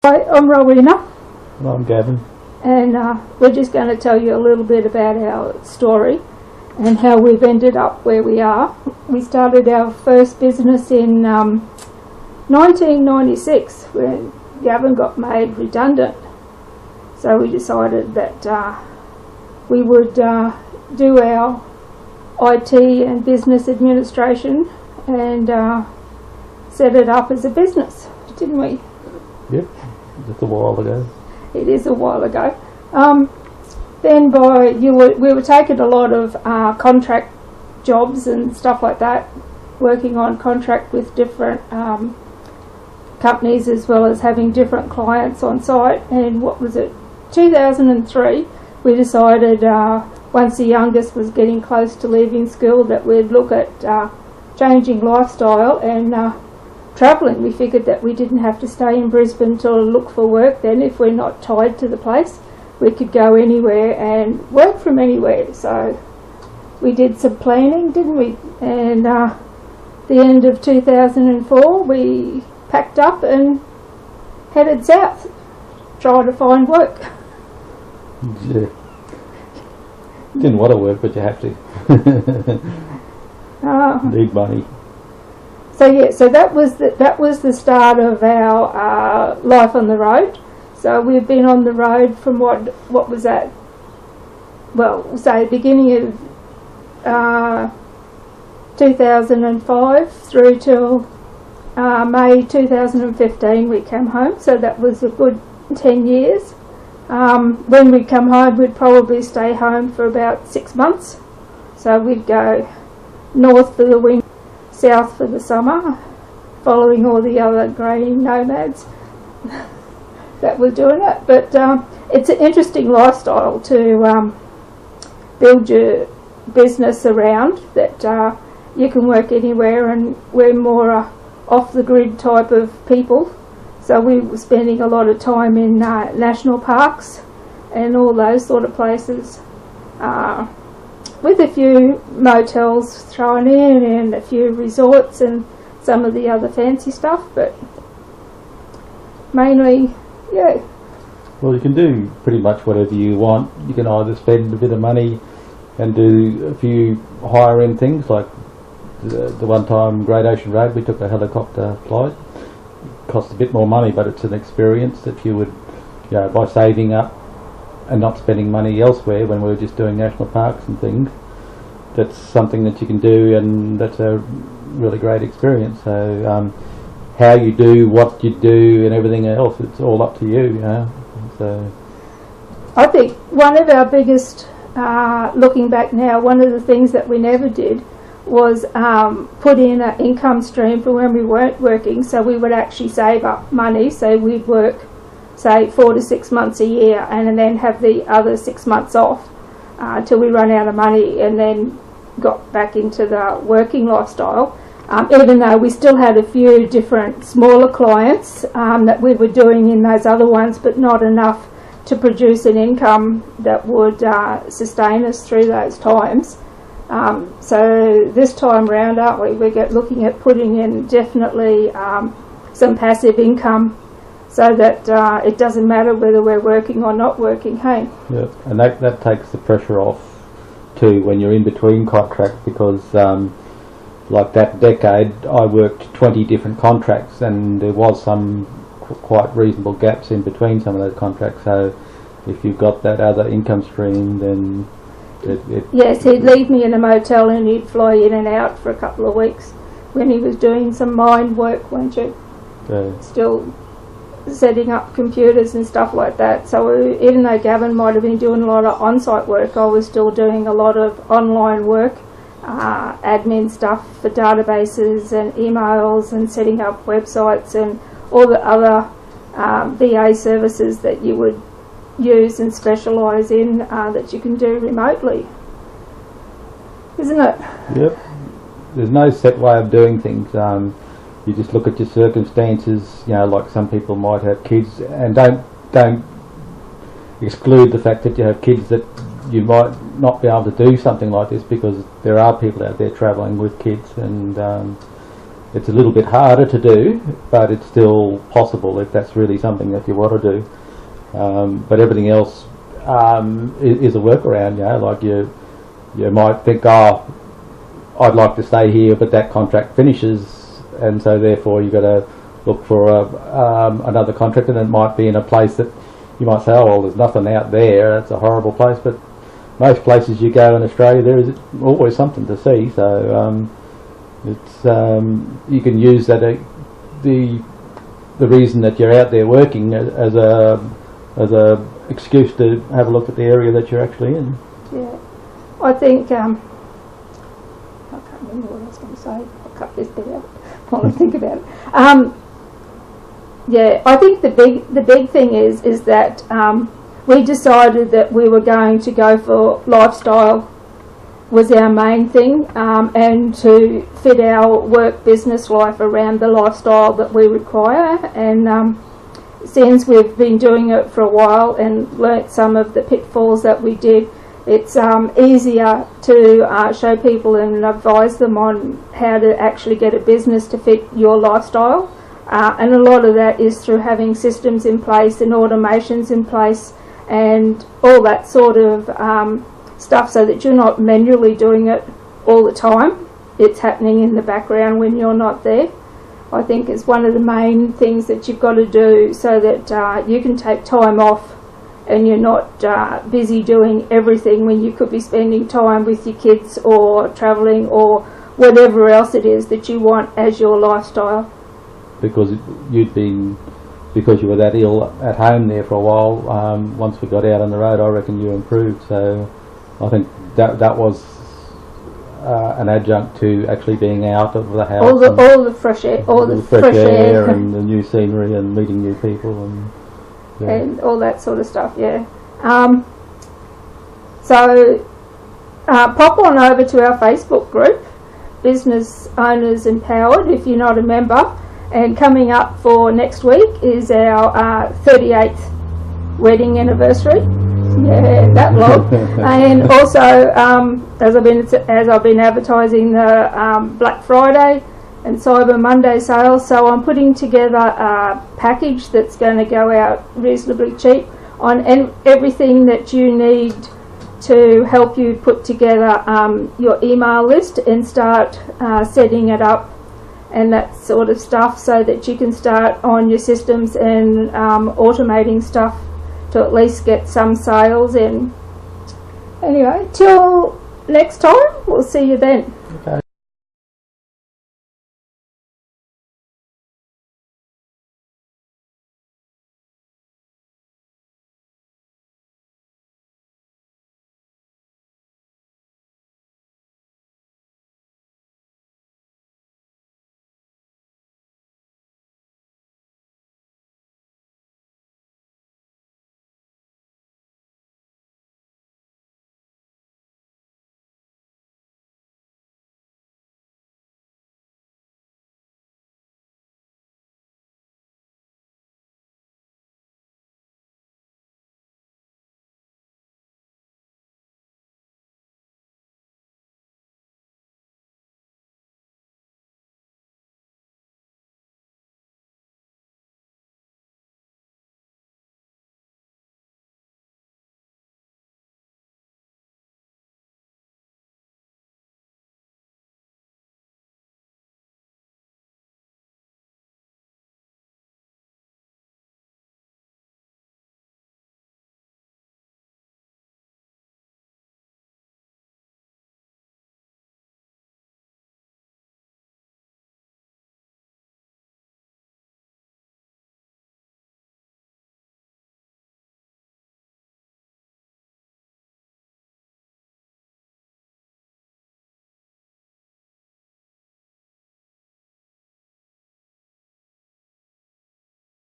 Hi, I'm Rowena, Well, I'm Gavin. and we're just going to tell you a little bit about our story and how we've ended up where we are. We started our first business in 1996 when Gavin got made redundant. So we decided that we would do our IT and business administration and set it up as a business, didn't we? Yep, just a while ago. It is a while ago. Then we were taking a lot of contract jobs and stuff like that, working on contract with different companies as well as having different clients on site. And what was it, 2003, we decided once the youngest was getting close to leaving school that we'd look at changing lifestyle and travelling. We figured that we didn't have to stay in Brisbane to look for work then. If we're not tied to the place, we could go anywhere and work from anywhere. So we did some planning, didn't we? And the end of 2004 we packed up and headed south, trying to find work. Yeah. Didn't want to work, but you have to. Need money. So yeah, so that was the start of our life on the road. So we've been on the road from what was that? Well, say beginning of 2005 through till May 2015 we came home. So that was a good 10 years. When we'd come home, we'd probably stay home for about 6 months. So we'd go north for the winter, south for the summer, following all the other grey nomads that were doing it. But it's an interesting lifestyle to build your business around, that you can work anywhere, and we're more off the grid type of people. So we were spending a lot of time in national parks and all those sort of places, with a few motels thrown in and a few resorts and some of the other fancy stuff, but mainly, yeah. Well, you can do pretty much whatever you want. You can either spend a bit of money and do a few higher end things, like the one time Great Ocean Road we took a helicopter flight. It cost a bit more money, but it's an experience that you would, by saving up and not spending money elsewhere when we were just doing national parks and things, that's something that you can do, and that's a really great experience. So how you do what you do and everything else, it's all up to you, So I think one of our biggest, looking back now, one of the things that we never did was put in an income stream for when we weren't working. So we would actually save up money, so we'd work say 4 to 6 months a year and then have the other 6 months off till we run out of money, and then got back into the working lifestyle, even though we still had a few different smaller clients that we were doing in those other ones, but not enough to produce an income that would sustain us through those times. So this time round, aren't we? We're looking at putting in definitely some passive income, so that it doesn't matter whether we're working or not working, hey? Yeah, and that takes the pressure off too when you're in between contracts, because like that decade I worked 20 different contracts, and there was some quite reasonable gaps in between some of those contracts. So if you've got that other income stream, then yes, he'd leave me in a motel and he'd fly in and out for a couple of weeks when he was doing some mine work, weren't you? Still setting up computers and stuff like that. So even though Gavin might have been doing a lot of on-site work, I was still doing a lot of online work, admin stuff for databases and emails and setting up websites and all the other VA services that you would use and specialise in, that you can do remotely, isn't it? Yep. There's no set way of doing things. You just look at your circumstances, like some people might have kids, and don't exclude the fact that you have kids that you might not be able to do something like this, because there are people out there travelling with kids, and It's a little bit harder to do, but it's still possible if that's really something that you want to do. But everything else is a workaround. Like you might think, oh, I'd like to stay here, but that contract finishes, and so therefore you've got to look for another contract, and it might be in a place that you might say, oh well, there's nothing out there, it's a horrible place, but most places you go in Australia there is always something to see, so it's you can use that the reason that you're out there working as a excuse to have a look at the area that you're actually in. Yeah, I think I can't remember what I was going to say. I'll cut this bit out while I think about it. Yeah, I think the big thing is that we decided that we were going to go for lifestyle was our main thing, and to fit our work business life around the lifestyle that we require. And since we've been doing it for a while and learnt some of the pitfalls that we did, it's easier to show people and advise them on how to actually get a business to fit your lifestyle. And a lot of that is through having systems in place and automations in place and all that sort of stuff, so that you're not manually doing it all the time. It's happening in the background when you're not there. I think is one of the main things that you've got to do, so that you can take time off and you're not busy doing everything when you could be spending time with your kids or travelling or whatever else it is that you want as your lifestyle. Because because you were that ill at home there for a while, once we got out on the road, I reckon you improved. So I think that was an adjunct to actually being out of the house. All the fresh air, fresh air and the new scenery and meeting new people and all that sort of stuff. Yeah. So pop on over to our Facebook group, Business Owners Empowered, if you're not a member. And coming up for next week is our 38th wedding anniversary. Yeah, that long. And also, as I've been advertising the Black Friday and Cyber Monday sales, so I'm putting together a package that's going to go out reasonably cheap on everything that you need to help you put together your email list and start setting it up and that sort of stuff, so that you can start on your systems and automating stuff to at least get some sales in. Anyway, till next time, we'll see you then. Okay.